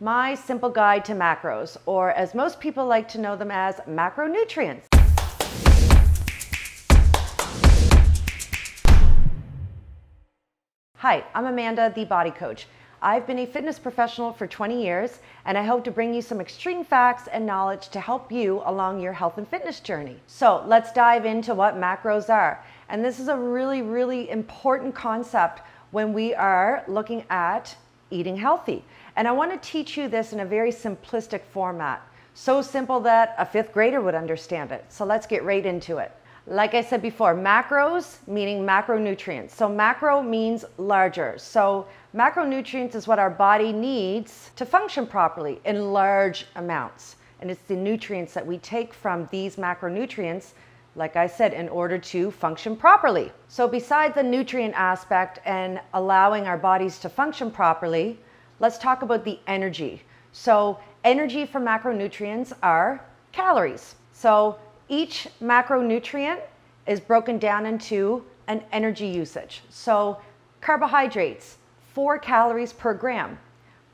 My simple guide to macros, or as most people like to know them as macronutrients. Hi, I'm Amanda, the body coach. I've been a fitness professional for 20 years, and I hope to bring you some extreme facts and knowledge to help you along your health and fitness journey. So let's dive into what macros are. And this is a really important concept when we are looking at eating healthy. And I want to teach you this in a very simplistic format. So simple that a fifth grader would understand it. So let's get right into it. Like I said before, macros meaning macronutrients. So macro means larger. So macronutrients is what our body needs to function properly in large amounts. And it's the nutrients that we take from these macronutrients, like I said, in order to function properly. So besides the nutrient aspect and allowing our bodies to function properly, let's talk about the energy. So energy from macronutrients are calories. So each macronutrient is broken down into an energy usage. So carbohydrates, 4 calories per gram.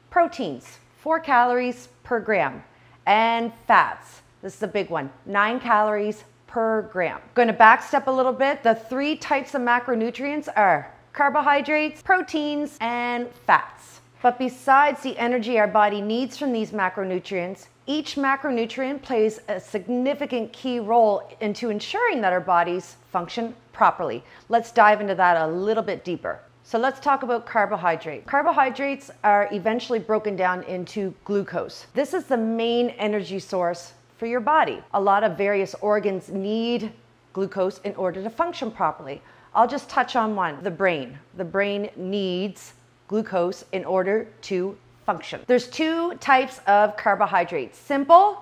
Proteins, 4 calories per gram. And fats, this is a big one, 9 calories per gram. Going to backstep a little bit. The 3 types of macronutrients are carbohydrates, proteins, and fats. But besides the energy our body needs from these macronutrients, each macronutrient plays a significant key role into ensuring that our bodies function properly. Let's dive into that a little bit deeper. So let's talk about carbohydrates. Carbohydrates are eventually broken down into glucose. This is the main energy source for your body. A lot of various organs need glucose in order to function properly. I'll just touch on one, the brain. The brain needs glucose in order to function. There's 2 types of carbohydrates: simple,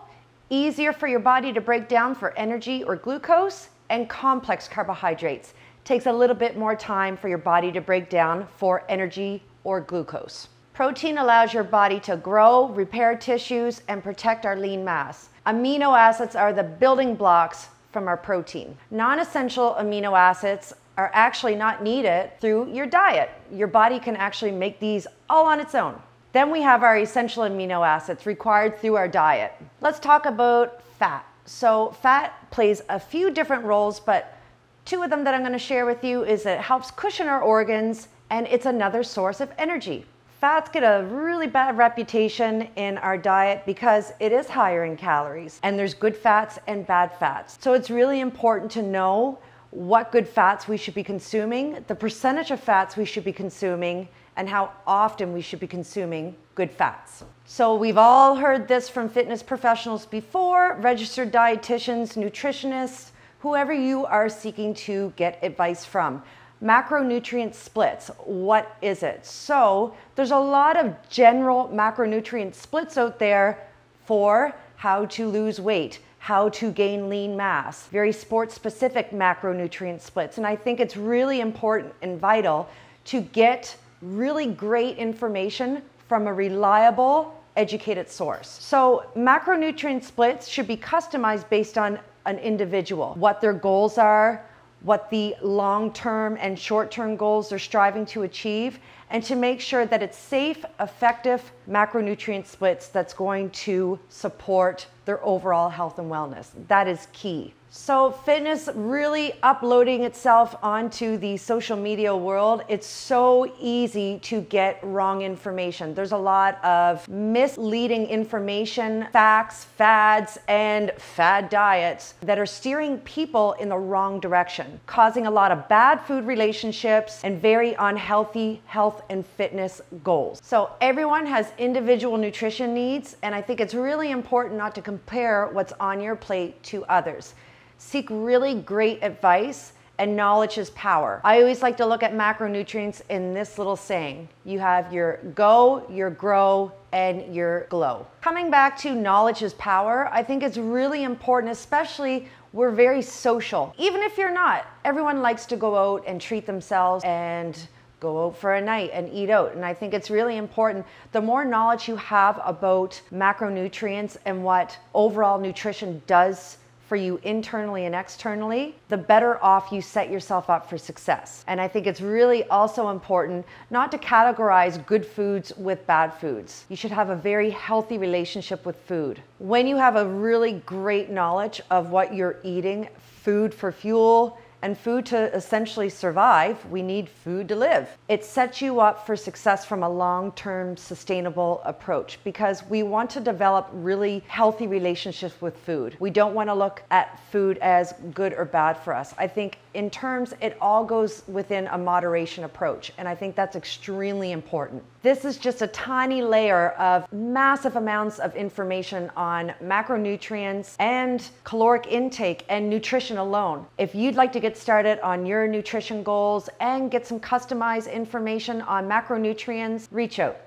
easier for your body to break down for energy or glucose, and complex carbohydrates. Takes a little bit more time for your body to break down for energy or glucose. Protein allows your body to grow, repair tissues, and protect our lean mass. Amino acids are the building blocks from our protein. Non-essential amino acids are actually not needed through your diet. Your body can actually make these all on its own. Then we have our essential amino acids required through our diet. Let's talk about fat. So fat plays a few different roles, but 2 of them that I'm going to share with you is it helps cushion our organs, and it's another source of energy. Fats get a really bad reputation in our diet because it is higher in calories, and there's good fats and bad fats. So it's really important to know what good fats we should be consuming, the percentage of fats we should be consuming, and how often we should be consuming good fats. So we've all heard this from fitness professionals before, registered dietitians, nutritionists, whoever you are seeking to get advice from. Macronutrient splits, what is it? So there's a lot of general macronutrient splits out there for how to lose weight, how to gain lean mass, very sports specific macronutrient splits. And I think it's really important and vital to get really great information from a reliable, educated source. So macronutrient splits should be customized based on an individual, what their goals are, what the long-term and short-term goals they're striving to achieve, and to make sure that it's safe, effective macronutrient splits that's going to support their overall health and wellness. That is key. So fitness really uploading itself onto the social media world, it's so easy to get wrong information. There's a lot of misleading information, facts, fads, and fad diets that are steering people in the wrong direction, causing a lot of bad food relationships and very unhealthy health and fitness goals. So everyone has individual nutrition needs, and I think it's really important not to compare what's on your plate to others. Seek really great advice, and knowledge is power. I always like to look at macronutrients in this little saying. You have your go, your grow, and your glow. Coming back to knowledge is power, I think it's really important, especially we're very social. Even if you're not, everyone likes to go out and treat themselves and go out for a night and eat out. And I think it's really important. The more knowledge you have about macronutrients and what overall nutrition does for you internally and externally, the better off you set yourself up for success. And I think it's really also important not to categorize good foods with bad foods. You should have a very healthy relationship with food. When you have a really great knowledge of what you're eating, food for fuel, and food to essentially survive, we need food to live. It sets you up for success from a long-term sustainable approach, because we want to develop really healthy relationships with food. We don't want to look at food as good or bad for us. I think in terms, it all goes within a moderation approach, and I think that's extremely important. This is just a tiny layer of massive amounts of information on macronutrients and caloric intake and nutrition alone. If you'd like to get started on your nutrition goals and get some customized information on macronutrients, reach out.